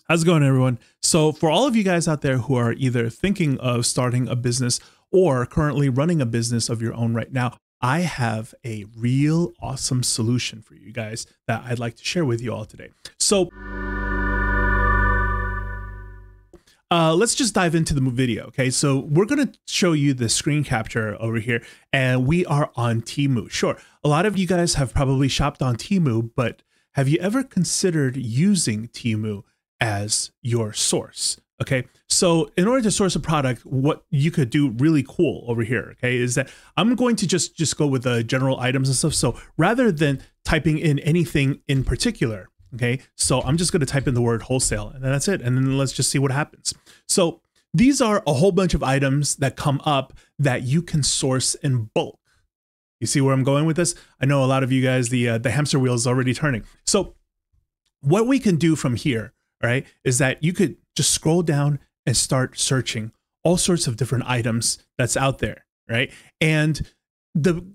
How's it going, everyone? So for all of you guys out there who are either thinking of starting a business or currently running a business of your own right now, I have a real awesome solution for you guys that I'd like to share with you all today. So let's just dive into the video. Okay, so we're going to show you the screen capture over here, and we are on Temu. Sure, a lot of you guys have probably shopped on Temu, but have you ever considered using Temu as your source? Okay, so in order to source a product, what you could do really cool over here, okay, is that I'm going to just go with the general items and stuff. So rather than typing in anything in particular, okay, so I'm just going to type in the word wholesale, and then that's it. And then let's just see what happens. So these are a whole bunch of items that come up that you can source in bulk. You see where I'm going with this? I know a lot of you guys, the hamster wheel is already turning. So what we can do from here, right, is that you could just scroll down and start searching all sorts of different items that's out there, right? And the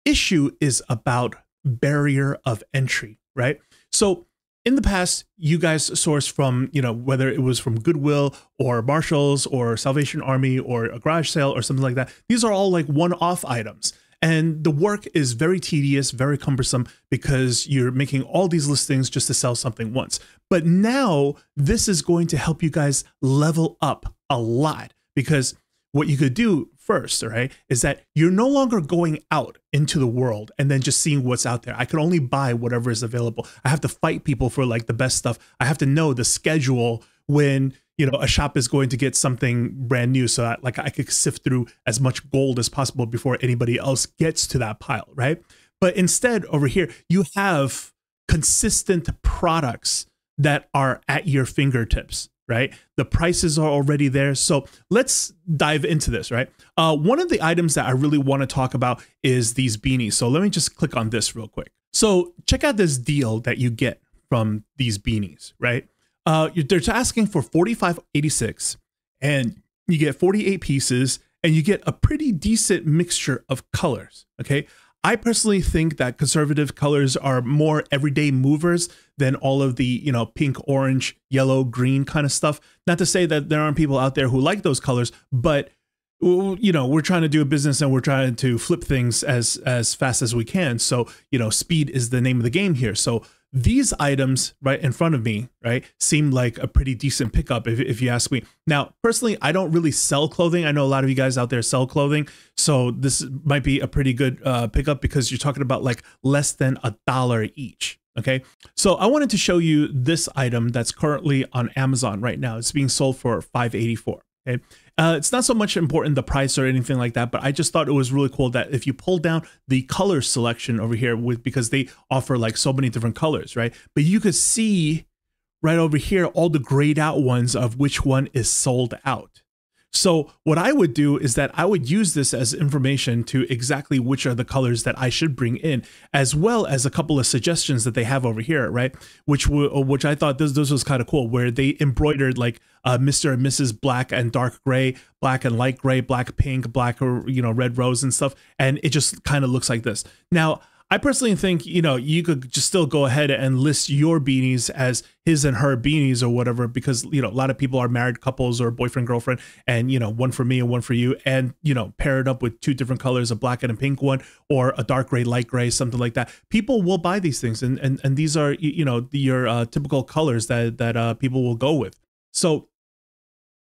issue is about barrier of entry, right? So in the past, you guys sourced from, whether it was from Goodwill or Marshall's or Salvation Army or a garage sale or something like that. These are all like one-off items. And the work is very tedious, very cumbersome, because you're making all these listings just to sell something once. But now this is going to help you guys level up a lot, because what you could do first, all right, is that you're no longer going out into the world and then just seeing what's out there. I can only buy whatever is available. I have to fight people for like the best stuff. I have to know the schedule when a shop is going to get something brand new, so that like I could sift through as much gold as possible before anybody else gets to that pile, right? But instead over here, you have consistent products that are at your fingertips, right? The prices are already there. So let's dive into this, right? One of the items that I really want to talk about is these beanies. So let me just click on this real quick. So check out this deal that you get from these beanies, right? They're asking for $45.86, and you get 48 pieces, and you get a pretty decent mixture of colors. Okay, I personally think that conservative colors are more everyday movers than all of the pink, orange, yellow, green kind of stuff. Not to say that there aren't people out there who like those colors, but we're trying to do a business and we're trying to flip things as fast as we can. So speed is the name of the game here. So these items right in front of me, right, seem like a pretty decent pickup if you ask me. Now, personally, I don't really sell clothing. I know a lot of you guys out there sell clothing, so this might be a pretty good pickup, because you're talking about like less than $1 each. Okay, so I wanted to show you this item that's currently on Amazon right now. It's being sold for $5.84. Okay, it's not so much important the price or anything like that, but I just thought it was really cool that if you pull down the color selection over here, because they offer like so many different colors, right? But you could see right over here all the grayed out ones of which one is sold out. So what I would do is that I would use this as information to exactly which are the colors that I should bring in, as well as a couple of suggestions that they have over here, right? Which I thought this was kind of cool, where they embroidered like Mr. and Mrs. Black and Dark Gray, Black and Light Gray, Black Pink, Black or Red Rose and stuff, and it just kind of looks like this. Now, I personally think, you could just still go ahead and list your beanies as his and her beanies or whatever, because, a lot of people are married couples or boyfriend, girlfriend, and, one for me and one for you, and, pair it up with two different colors, a black and a pink one, or a dark gray, light gray, something like that. People will buy these things. And these are, your typical colors that people will go with. So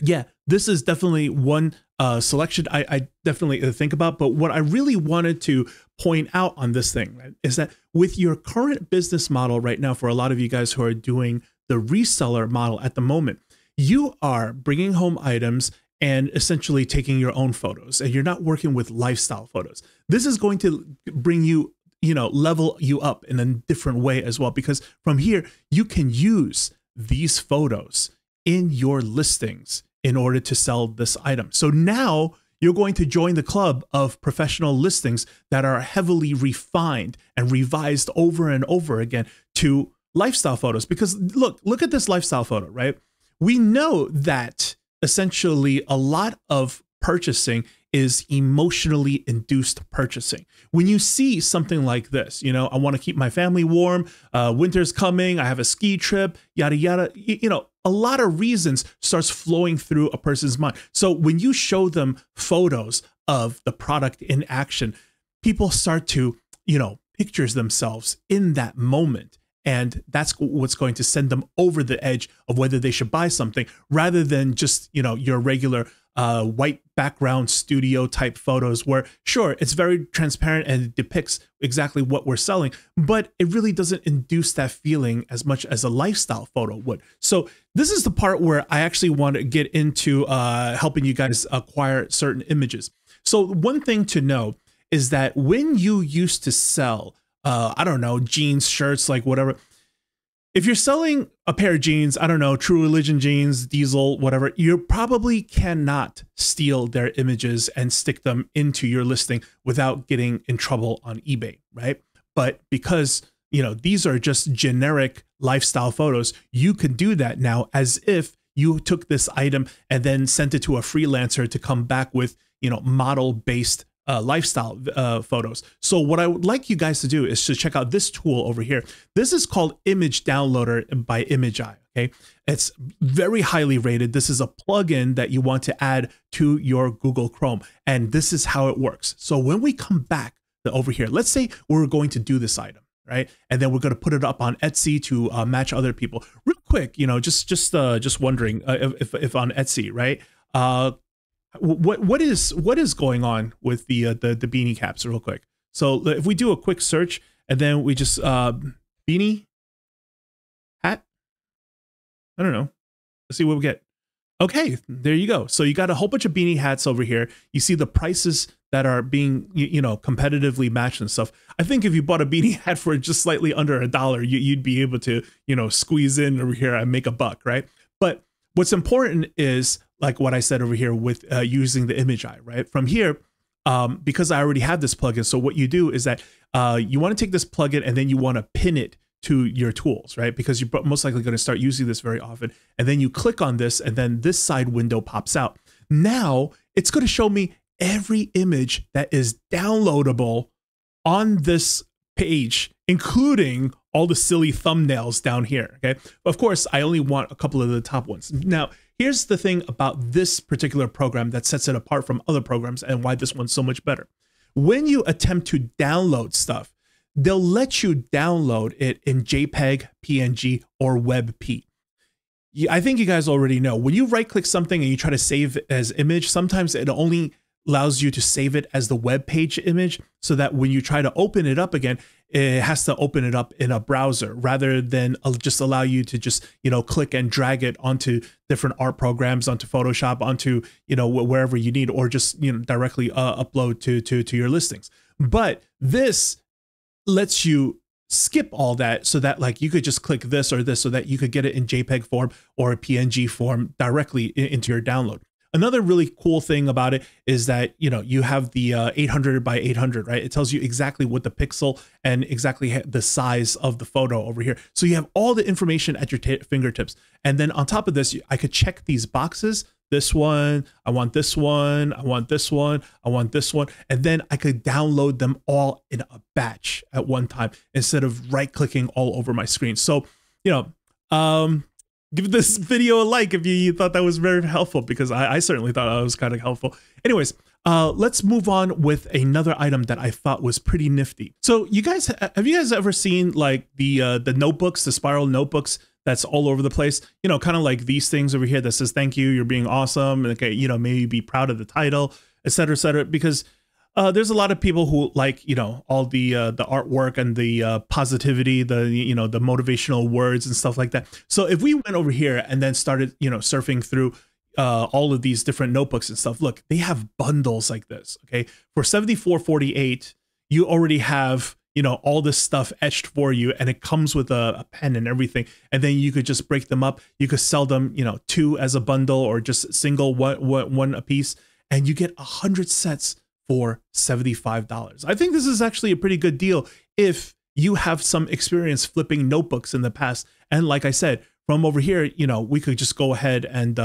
yeah, this is definitely one selection I definitely think about. But what I really wanted to point out on this thing, right, is that with your current business model right now, for a lot of you guys who are doing the reseller model at the moment, you are bringing home items and essentially taking your own photos, and you're not working with lifestyle photos. This is going to bring you, level you up in a different way as well, because from here, you can use these photos in your listings in order to sell this item. So now you're going to join the club of professional listings that are heavily refined and revised over and over again to lifestyle photos. Because look at this lifestyle photo, right? We know that essentially a lot of purchasing is emotionally induced purchasing. When you see something like this, you know, I want to keep my family warm, winter's coming, I have a ski trip, yada, yada, you know, a lot of reasons starts flowing through a person's mind. So when you show them photos of the product in action, people start to, you know, pictures themselves in that moment. And that's what's going to send them over the edge of whether they should buy something, rather than just, you know, your regular white background studio type photos where, sure, it's very transparent and it depicts exactly what we're selling, but it really doesn't induce that feeling as much as a lifestyle photo would. So this is the part where I actually want to get into helping you guys acquire certain images. So one thing to know is that when you used to sell, I don't know, jeans, shirts, like whatever, if you're selling a pair of jeans, I don't know, True Religion jeans, Diesel, whatever, you probably cannot steal their images and stick them into your listing without getting in trouble on eBay, right? But because, you know, these are just generic lifestyle photos, you can do that now as if you took this item and then sent it to a freelancer to come back with, you know, model-based lifestyle photos. So what I would like you guys to do is to check out this tool over here. This is called Image Downloader by TEMU-at. Okay, it's very highly rated. This is a plugin that you want to add to your Google Chrome, and this is how it works. So when we come back over here, let's say we're going to do this item, right? And then we're going to put it up on Etsy to match other people. Real quick, you know, just wondering if on Etsy, right? What is going on with the beanie caps, real quick? So if we do a quick search and then we just beanie hat, I don't know, let's see what we get. Okay, there you go. So you got a whole bunch of beanie hats over here. You see the prices that are being, you know, competitively matched and stuff. I think if you bought a beanie hat for just slightly under $1, you'd be able to, you know, squeeze in over here and make a buck, right? But what's important is, like what I said over here with using the image eye, right? From here, because I already have this plugin, so what you do is that you want to take this plugin and then you want to pin it to your tools, right? Because you're most likely going to start using this very often. And then you click on this and then this side window pops out. Now it's going to show me every image that is downloadable on this page, including all the silly thumbnails down here, okay? Of course, I only want a couple of the top ones. Now, here's the thing about this particular program that sets it apart from other programs and why this one's so much better. When you attempt to download stuff, they'll let you download it in JPEG, PNG, or WebP. I think you guys already know, when you right-click something and you try to save as image, sometimes it only allows you to save it as the web page image, so that when you try to open it up again, it has to open it up in a browser rather than just allow you to just, you know, click and drag it onto different art programs, onto Photoshop, onto, you know, wherever you need, or just, you know, directly upload to your listings. But this lets you skip all that, so that like you could just click this or this so that you could get it in JPEG form or a PNG form directly into your download. Another really cool thing about it is that, you know, you have the 800 by 800, right? It tells you exactly what the pixel and exactly the size of the photo over here. So you have all the information at your fingertips. And then on top of this, I could check these boxes. This one, I want this one, I want this one, I want this one. And then I could download them all in a batch at one time instead of right-clicking all over my screen. So, you know, give this video a like if you thought that was very helpful, because I certainly thought that was kind of helpful. Anyways, let's move on with another item that I thought was pretty nifty. So you guys, have you guys ever seen like the notebooks, the spiral notebooks that's all over the place? You know, kind of like these things over here that says, thank you, you're being awesome. And okay, you know, maybe be proud of the title, et cetera, because there's a lot of people who like, you know, all the artwork and the positivity, the, you know, the motivational words and stuff like that. So if we went over here and then started, you know, surfing through all of these different notebooks and stuff, look, they have bundles like this. Okay, for $74.48, you already have, you know, all this stuff etched for you, and it comes with a pen and everything. And then you could just break them up. You could sell them, you know, 2 as a bundle or just single one a piece, and you get 100 sets for $75. I think this is actually a pretty good deal if you have some experience flipping notebooks in the past. And like I said, from over here, you know, we could just go ahead and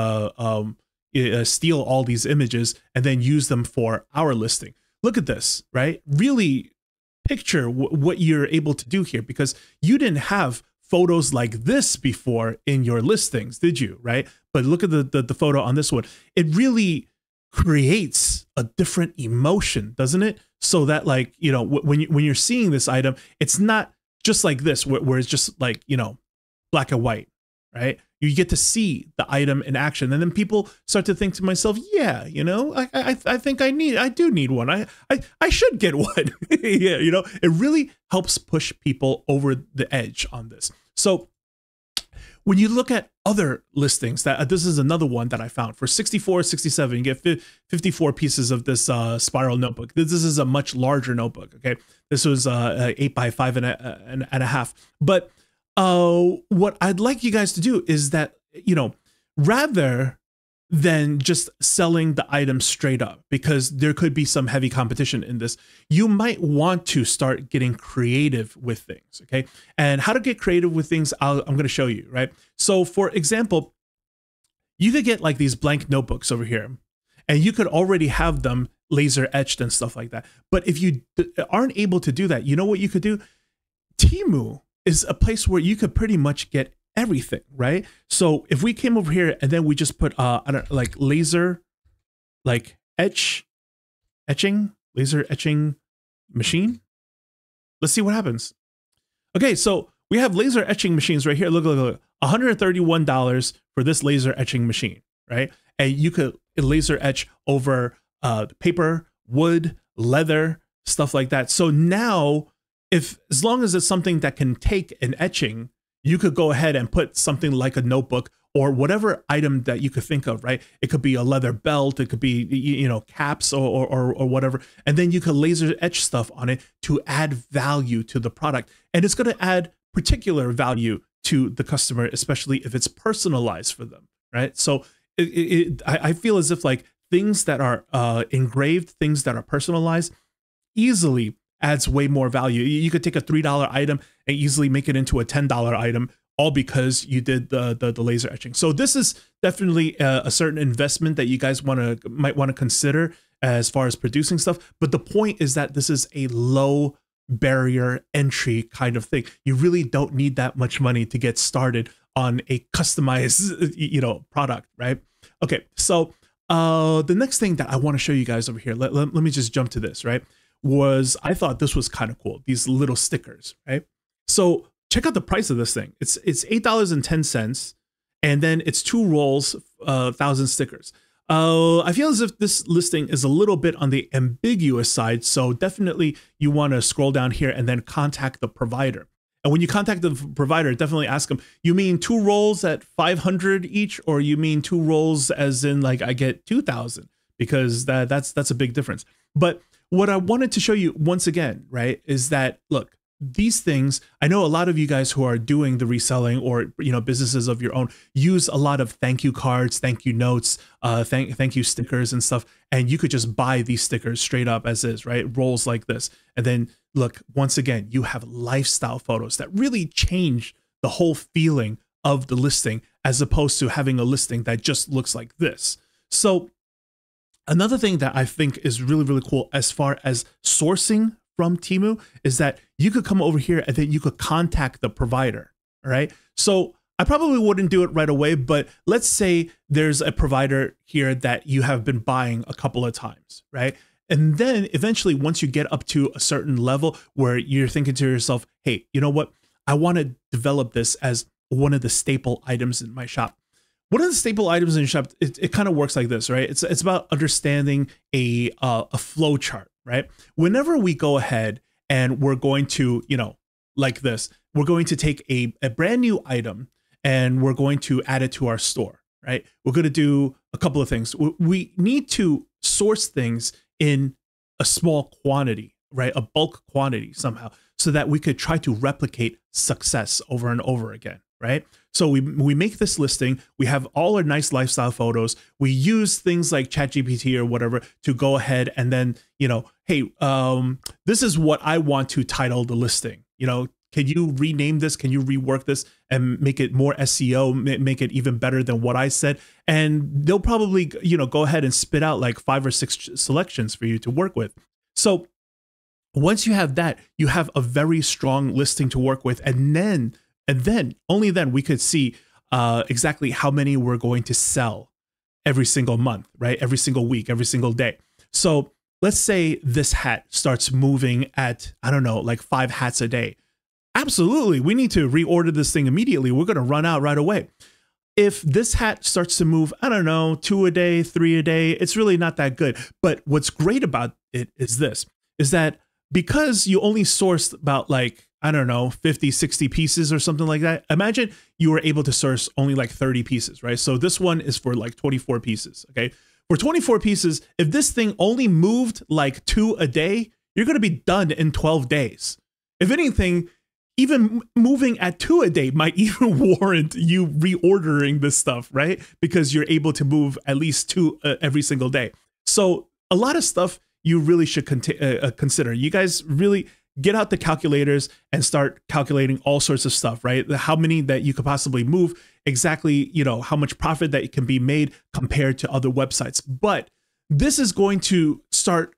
steal all these images and then use them for our listing. Look at this, right? Really picture what you're able to do here, because you didn't have photos like this before in your listings, did you? Right? But look at the photo on this one. It really creates a different emotion, doesn't it? So that, like, you know, when you're seeing this item, it's not just like this where it's just like, you know, black and white, right? You get to see the item in action, and then people start to think to myself, yeah, you know, I think I do need one. I should get one. Yeah, you know, it really helps push people over the edge on this. So when you look at other listings, that this is another one that I found for $64.67. You get 54 pieces of this spiral notebook. This is a much larger notebook. Okay, this was 8 by 5.5. But what I'd like you guys to do is that, you know, rather than just selling the item straight up, because there could be some heavy competition in this, you might want to start getting creative with things. Okay, and how to get creative with things, I'm going to show you, right? So for example, you could get like these blank notebooks over here, and you could already have them laser etched and stuff like that. But if you aren't able to do that, you know what you could do? Temu is a place where you could pretty much get everything, right? So if we came over here and then we just put I don't, like laser, like laser etching machine, let's see what happens. Okay, so we have laser etching machines right here. Look, $131 for this laser etching machine, right? And you could laser etch over paper, wood, leather, stuff like that. So now, as long as it's something that can take an etching, you could go ahead and put something like a notebook or whatever item that you could think of, right? It could be a leather belt, it could be, you know, caps or whatever. And then you could laser etch stuff on it to add value to the product. And it's going to add particular value to the customer, especially if it's personalized for them, right? So I feel as if like things that are engraved, things that are personalized, easily adds way more value. You could take a $3 item and easily make it into a $10 item, all because you did the laser etching. So this is definitely a certain investment that you guys might want to consider as far as producing stuff. But the point is that this is a low barrier entry kind of thing. You really don't need that much money to get started on a customized, you know, product, right? Okay, so the next thing that I want to show you guys over here, let me just jump to this, right? I thought this was kind of cool, these little stickers, right? So check out the price of this thing. It's $8.10, and then it's 2 rolls, 1,000 stickers. I feel as if this listing is a little bit on the ambiguous side, so definitely you want to scroll down here and then contact the provider. And when you contact the provider, definitely ask them, you mean 2 rolls at 500 each, or you mean 2 rolls as in like I get 2,000? Because that's a big difference. But what I wanted to show you once again, right, is that, look, these things, I know a lot of you guys who are doing the reselling or, you know, businesses of your own use a lot of thank you cards, thank you notes, thank you stickers and stuff. And you could just buy these stickers straight up as is, right? Rolls like this. And then look, once again, you have lifestyle photos that really change the whole feeling of the listing, as opposed to having a listing that just looks like this. So another thing that I think is really, really cool as far as sourcing from Temu is that you could come over here and then you could contact the provider, all right? So I probably wouldn't do it right away, but let's say there's a provider here that you have been buying a couple of times, right? And then eventually, once you get up to a certain level where you're thinking to yourself, hey, you know what? I want to develop this as one of the staple items in my shop. One of the staple items in your shop, it kind of works like this, right? It's about understanding a flow chart, right? Whenever we go ahead and we're going to, you know, like this, we're going to take a brand new item and we're going to add it to our store, right? We're going to do a couple of things. We need to source things in a small quantity, right? A bulk quantity somehow, so that we could try to replicate success over and over again, right? So we make this listing, we have all our nice lifestyle photos, we use things like ChatGPT or whatever to go ahead and then, you know, hey, this is what I want to title the listing, you know, can you rename this? Can you rework this and make it more SEO, make it even better than what I said? And they'll probably, you know, go ahead and spit out like 5 or 6 selections for you to work with. So once you have that, you have a very strong listing to work with. And then only then we could see exactly how many we're going to sell every single month, right? Every single week, every single day. So let's say this hat starts moving at, I don't know, like 5 hats a day. Absolutely, we need to reorder this thing immediately. We're going to run out right away. If this hat starts to move, I don't know, 2 a day, 3 a day, it's really not that good. But what's great about it is this, is that because you only sourced about like, I don't know, 50, 60 pieces or something like that. Imagine you were able to source only like 30 pieces, right? So this one is for like 24 pieces, okay? For 24 pieces, if this thing only moved like 2 a day, you're going to be done in 12 days. If anything, even moving at 2 a day might even warrant you reordering this stuff, right? Because you're able to move at least 2 every single day. So a lot of stuff you really should consider. You guys really get out the calculators and start calculating all sorts of stuff, right? How many that you could possibly move, exactly, you know, how much profit that can be made compared to other websites. But this is going to start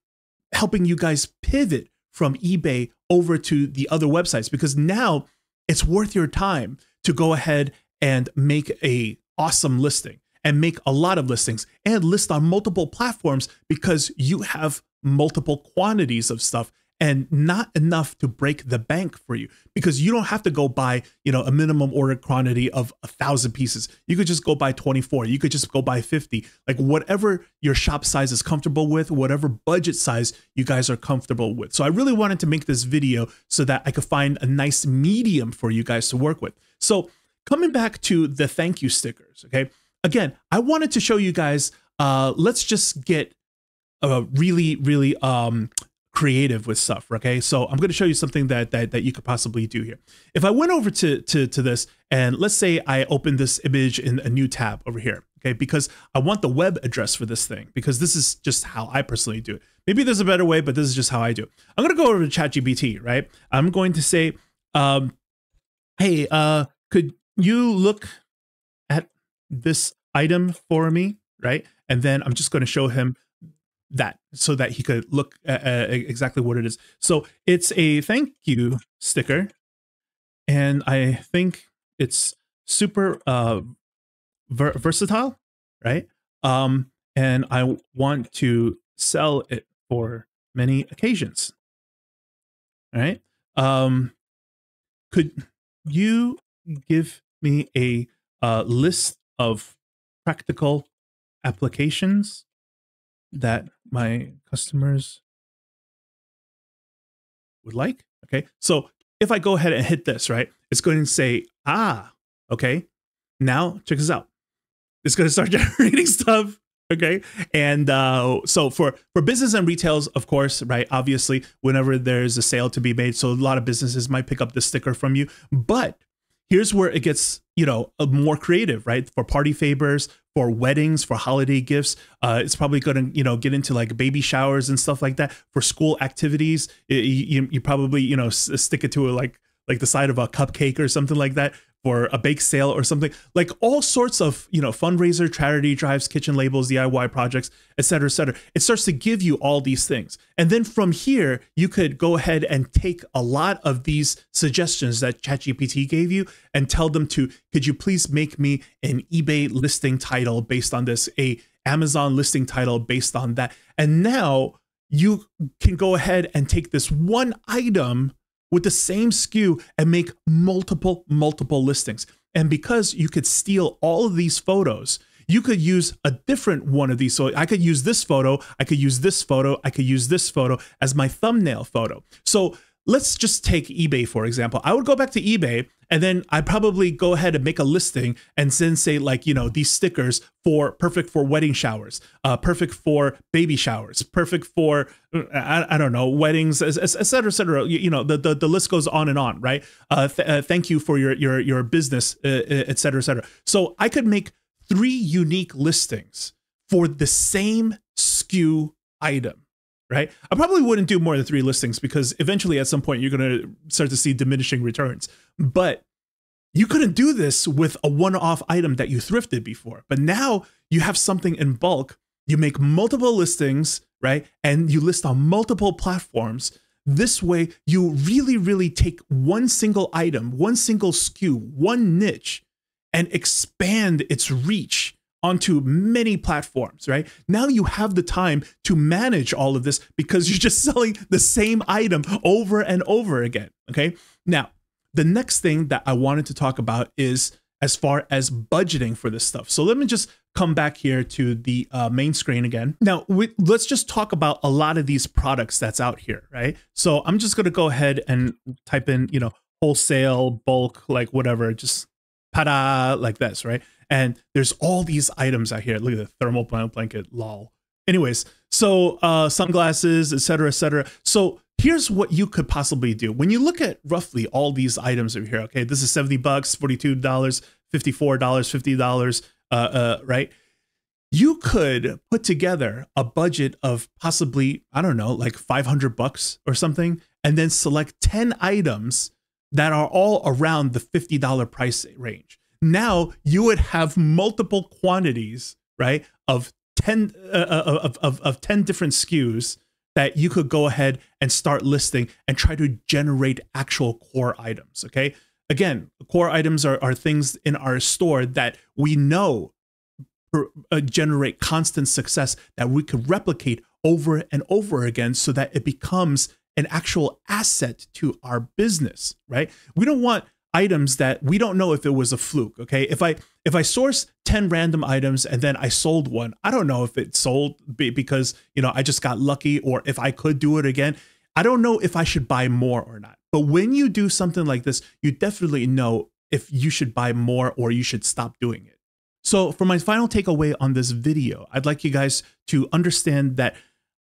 helping you guys pivot from eBay over to the other websites, because now it's worth your time to go ahead and make a awesome listing and make a lot of listings and list on multiple platforms, because you have multiple quantities of stuff and not enough to break the bank for you, because you don't have to go buy, you know, a minimum order quantity of 1,000 pieces. You could just go buy 24. You could just go buy 50, like whatever your shop size is comfortable with, whatever budget size you guys are comfortable with. So I really wanted to make this video so that I could find a nice medium for you guys to work with. So coming back to the thank you stickers, okay? Again, I wanted to show you guys, let's just get really creative with stuff, okay? So I'm going to show you something that you could possibly do here. If I went over to this, and let's say I opened this image in a new tab over here, okay? Because I want the web address for this thing, because this is just how I personally do it. Maybe there's a better way, but this is just how I do it. I'm going to go over to ChatGPT, right? I'm going to say, hey, could you look at this item for me, right? And then I'm just going to show him that so that he could look at exactly what it is. So it's a thank you sticker, and I think it's super versatile, right? And I want to sell it for many occasions. All right. Could you give me a list of practical applications that my customers would like? Okay, so if I go ahead and hit this, right, it's going to say, okay, now check this out. It's going to start generating stuff, okay? And so for business and retails, of course, right, obviously, whenever there's a sale to be made, so a lot of businesses might pick up this sticker from you, but here's where it gets, you know, more creative, right? For party favors, for weddings, for holiday gifts. It's probably going to, you know, get into like baby showers and stuff like that. For school activities, you probably, you know, stick it to like the side of a cupcake or something like that. For a bake sale or something, like all sorts of, you know, fundraiser, charity drives, kitchen labels, DIY projects, et cetera, et cetera. It starts to give you all these things. And then from here, you could go ahead and take a lot of these suggestions that ChatGPT gave you and tell them to, could you please make me an eBay listing title based on this, a Amazon listing title based on that. And now you can go ahead and take this one item with the same SKU and make multiple listings. And because you could steal all of these photos, you could use a different one of these. So I could use this photo, I could use this photo, I could use this photo as my thumbnail photo. So let's just take eBay, for example. I would go back to eBay, and then I probably go ahead and make a listing and then say, like, you know, these stickers perfect for wedding showers, perfect for baby showers, perfect for, I don't know, weddings, et cetera, et cetera. You know, the list goes on and on, right? Thank you for your business, et cetera, et cetera. So I could make 3 unique listings for the same SKU item, right? I probably wouldn't do more than 3 listings because eventually at some point you're going to start to see diminishing returns. But you couldn't do this with a one-off item that you thrifted before. But now you have something in bulk. You make multiple listings, right? And you list on multiple platforms. This way, you really, really take one single item, one single SKU, one niche, and expand its reach onto many platforms, right? Now you have the time to manage all of this because you're just selling the same item over and over again, okay? Now, the next thing that I wanted to talk about is as far as budgeting for this stuff. So let me just come back here to the main screen again. Now, let's just talk about a lot of these products that's out here, right? So I'm just gonna go ahead and type in, you know, wholesale, bulk, like whatever, just ta-da, like this, right? And there's all these items out here. Look at the thermal blanket, lol. Anyways, so sunglasses, etc., etc. So here's what you could possibly do. When you look at roughly all these items over here, okay, this is $70, $42, $54, $50, right? You could put together a budget of possibly, I don't know, like $500 or something, and then select 10 items that are all around the $50 price range. Now you would have multiple quantities, right, of 10 different SKUs that you could go ahead and start listing and try to generate actual core items, okay? Again, core items are things in our store that we know generate constant success that we could replicate over and over again so that it becomes an actual asset to our business, right? We don't want items that we don't know if it was a fluke, okay? If I source 10 random items and then I sold one, I don't know if it sold because, you know, I just got lucky, or if I could do it again. I don't know if I should buy more or not. But when you do something like this, you definitely know if you should buy more or you should stop doing it. So for my final takeaway on this video, I'd like you guys to understand that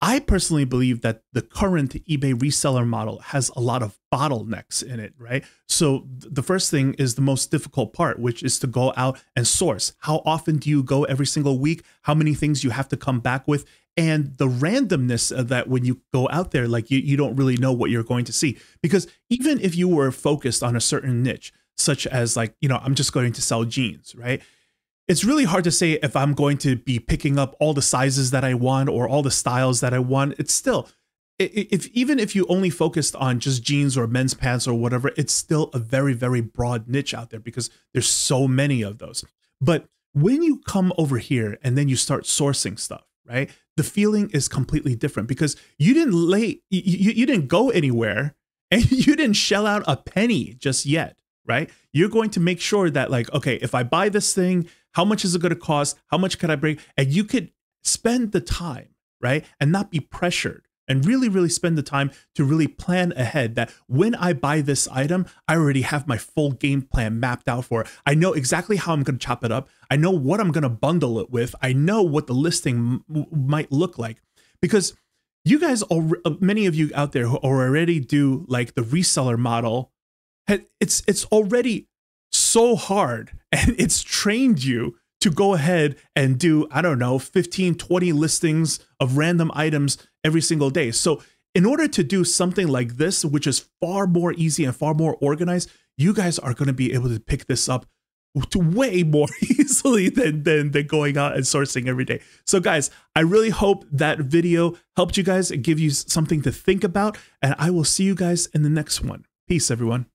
I personally believe that the current eBay reseller model has a lot of bottlenecks in it, right? So the first thing is the most difficult part, which is to go out and source. How often do you go every single week? How many things you have to come back with? And the randomness of that when you go out there, like you don't really know what you're going to see. Because even if you were focused on a certain niche, such as like, you know, I'm just going to sell jeans, right? It's really hard to say if I'm going to be picking up all the sizes that I want or all the styles that I want. It's still, even if you only focused on just jeans or men's pants or whatever, it's still a very, very broad niche out there because there's so many of those. But when you come over here and then you start sourcing stuff, right? The feeling is completely different because you didn't go anywhere and you didn't shell out a penny just yet, right? You're going to make sure that like, okay, if I buy this thing, how much is it going to cost? How much can I bring? And you could spend the time, right? And not be pressured and really, really spend the time to really plan ahead that when I buy this item, I already have my full game plan mapped out for it. I know exactly how I'm going to chop it up. I know what I'm going to bundle it with. I know what the listing might look like because you guys, many of you out there who already do like the reseller model, it's already so hard and it's trained you to go ahead and do, I don't know, 15, 20 listings of random items every single day. So in order to do something like this, which is far more easy and far more organized, you guys are going to be able to pick this up to way more easily than going out and sourcing every day. So guys, I really hope that video helped you guys and give you something to think about. And I will see you guys in the next one. Peace, everyone.